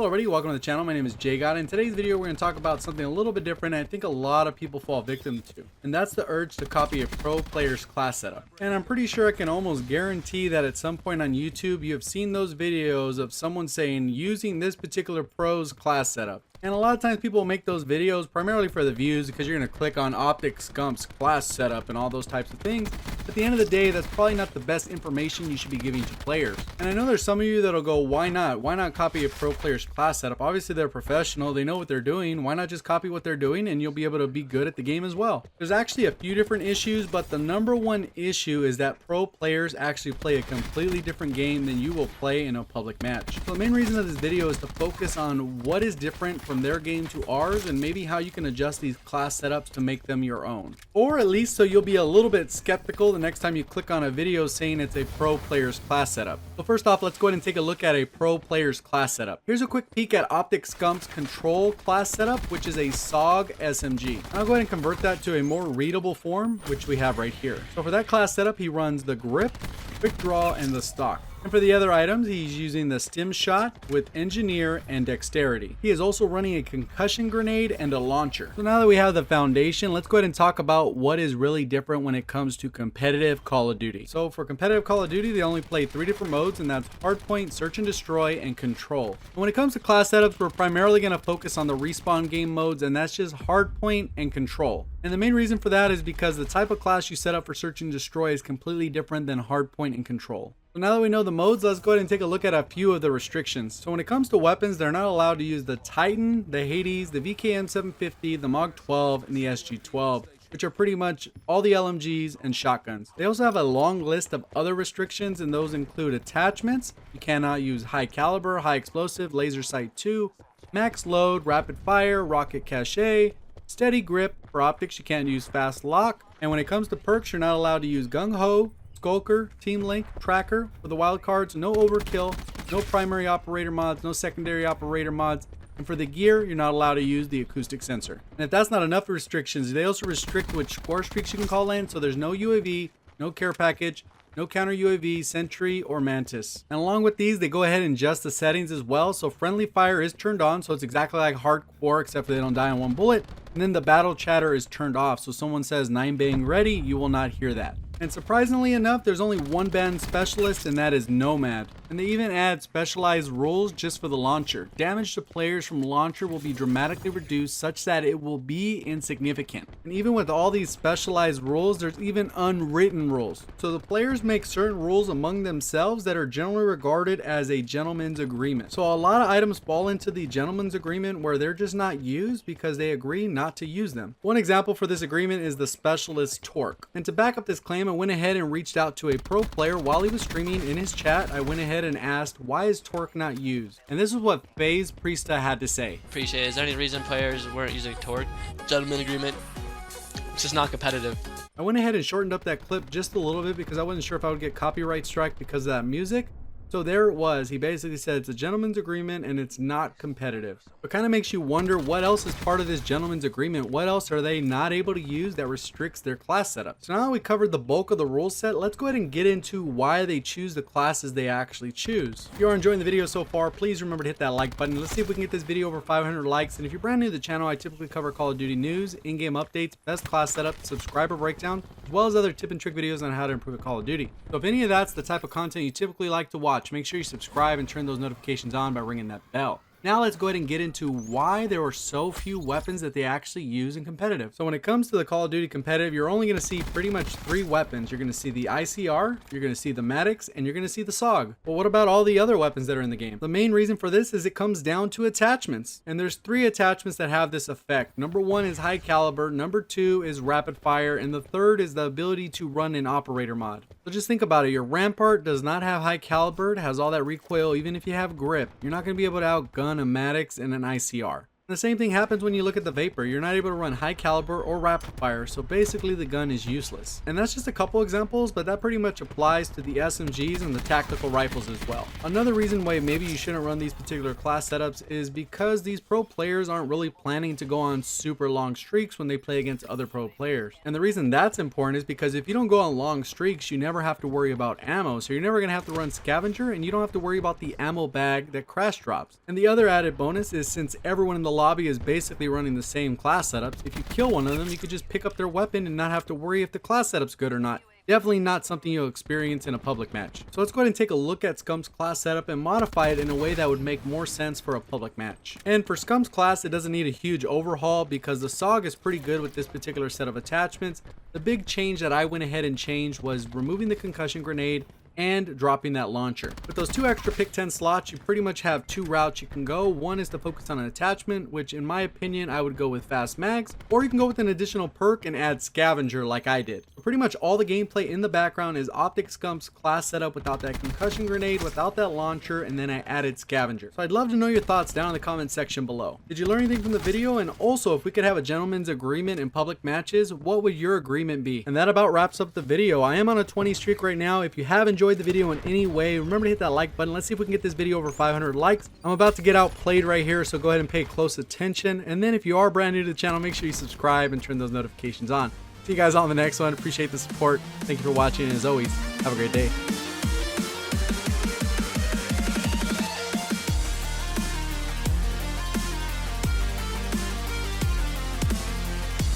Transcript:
Hello everybody, welcome to the channel. My name is JGOD. In today's video we're going to talk about something a little bit different I think a lot of people fall victim to, and that's the urge to copy a pro player's class setup. And I'm pretty sure I can almost guarantee that at some point on YouTube you have seen those videos of someone saying using this particular pro's class setup. And a lot of times people make those videos primarily for the views because you're going to click on Optic Scump's class setup and all those types of things. At the end of the day, that's probably not the best information you should be giving to players. And I know there's some of you that'll go, why not? Why not copy a pro player's class setup? Obviously they're professional, they know what they're doing. Why not just copy what they're doing and you'll be able to be good at the game as well? There's actually a few different issues, but the number one issue is that pro players actually play a completely different game than you will play in a public match. So the main reason of this video is to focus on what is different from their game to ours and maybe how you can adjust these class setups to make them your own. Or at least so you'll be a little bit skeptical the next time you click on a video saying it's a pro player's class setup. So first off, let's go ahead and take a look at a pro player's class setup. Here's a quick peek at Optic Scump's control class setup, which is a SOG SMG. I'll go ahead and convert that to a more readable form, which we have right here. So for that class setup, he runs the grip, quick draw, and the stock. And for the other items, he's using the stim shot with engineer and dexterity. He is also running a concussion grenade and a launcher. So now that we have the foundation, let's go ahead and talk about what is really different when it comes to competitive Call of Duty. So for competitive Call of Duty, they only play 3 different modes, and that's hardpoint, search and destroy, and control. And when it comes to class setups, we're primarily going to focus on the respawn game modes, and that's just hardpoint and control. And the main reason for that is because the type of class you set up for search and destroy is completely different than hardpoint and control. So now that we know the modes, let's go ahead and take a look at a few of the restrictions. So when it comes to weapons, they're not allowed to use the Titan, the Hades, the VKM 750, the MOG 12, and the SG 12, which are pretty much all the LMGs and shotguns. They also have a long list of other restrictions, and those include attachments. You cannot use high caliber, high explosive, laser sight 2, max load, rapid fire, rocket cache, steady grip. For optics, you can't use fast lock. And when it comes to perks, you're not allowed to use gung ho, Skulker, Team Link, Tracker. For the wild cards, no overkill, no primary operator mods, no secondary operator mods. And for the gear, you're not allowed to use the acoustic sensor. And if that's not enough restrictions, they also restrict which score streaks you can call in. So there's no UAV, no care package, no counter UAV, sentry, or mantis. And along with these, they go ahead and adjust the settings as well. So friendly fire is turned on, so it's exactly like hardcore, except for they don't die on one bullet. And then the battle chatter is turned off. So someone says 9 bang ready, you will not hear that. And surprisingly enough, there's only one banned specialist, and that is Nomad. And they even add specialized rules just for the launcher. Damage to players from launcher will be dramatically reduced such that it will be insignificant. And even with all these specialized rules, there's even unwritten rules. So the players make certain rules among themselves that are generally regarded as a gentleman's agreement. So a lot of items fall into the gentleman's agreement where they're just not used because they agree not to use them. One example for this agreement is the specialist torque. And to back up this claim, I went ahead and reached out to a pro player while he was streaming. In his chat, I went ahead and asked, why is torque not used? And this is what Faze Priestahh had to say. Appreciate it. Is there any reason players weren't using torque? Gentleman agreement. It's just not competitive. I went ahead and shortened up that clip just a little bit because I wasn't sure if I would get copyright strike because of that music. So there it was. He basically said it's a gentleman's agreement and it's not competitive. It kind of makes you wonder what else is part of this gentleman's agreement. What else are they not able to use that restricts their class setup? So now that we covered the bulk of the rule set, let's go ahead and get into why they choose the classes they actually choose. If you are enjoying the video so far, please remember to hit that like button. Let's see if we can get this video over 500 likes. And if you're brand new to the channel, I typically cover Call of Duty news, in-game updates, best class setup, subscriber breakdown, as well as other tip and trick videos on how to improve at Call of Duty. So if any of that's the type of content you typically like to watch, make sure you subscribe and turn those notifications on by ringing that bell. Now let's go ahead and get into why there are so few weapons that they actually use in competitive. So when it comes to the Call of Duty competitive, you're only going to see pretty much 3 weapons. You're going to see the ICR, you're going to see the Maddox, and you're going to see the SOG. But what about all the other weapons that are in the game? The main reason for this is it comes down to attachments. And there's 3 attachments that have this effect. Number 1 is high caliber, number 2 is rapid fire, and the third is the ability to run an operator mod. So just think about it. Your Rampart does not have high caliber, it has all that recoil. Even if you have grip, you're not going to be able to outgun a Maddox and an ICR. The same thing happens when you look at the Vapor. You're not able to run high caliber or rapid fire, so basically the gun is useless. And that's just a couple examples, but that pretty much applies to the SMGs and the tactical rifles as well. Another reason why maybe you shouldn't run these particular class setups is because these pro players aren't really planning to go on super long streaks when they play against other pro players. And the reason that's important is because if you don't go on long streaks, you never have to worry about ammo, so you're never going to have to run scavenger, and you don't have to worry about the ammo bag that crash drops. And the other added bonus is, since everyone in the lobby is basically running the same class setups, if you kill one of them, you could just pick up their weapon and not have to worry if the class setup's good or not. Definitely not something you'll experience in a public match. So let's go ahead and take a look at Scum's class setup and modify it in a way that would make more sense for a public match. And for Scum's class, it doesn't need a huge overhaul because the SOG is pretty good with this particular set of attachments. The big change that I went ahead and changed was removing the concussion grenade and dropping that launcher. With those 2 extra pick 10 slots, you pretty much have 2 routes you can go. One is to focus on an attachment, which in my opinion I would go with fast mags, or you can go with an additional perk and add scavenger like I did. So pretty much all the gameplay in the background is Optic Scum's class setup without that concussion grenade, without that launcher, and then I added scavenger. So I'd love to know your thoughts down in the comment section below. Did you learn anything from the video? And also, if we could have a gentleman's agreement in public matches, what would your agreement be? And that about wraps up the video. I am on a 20 streak right now. If you have enjoyed the video in any way, remember to hit that like button. Let's see if we can get this video over 500 likes. I'm about to get outplayed right here, so go ahead and pay close attention. And then if you are brand new to the channel, make sure you subscribe and turn those notifications on. See you guys on the next one. Appreciate the support. Thank you for watching, and as always, have a great day.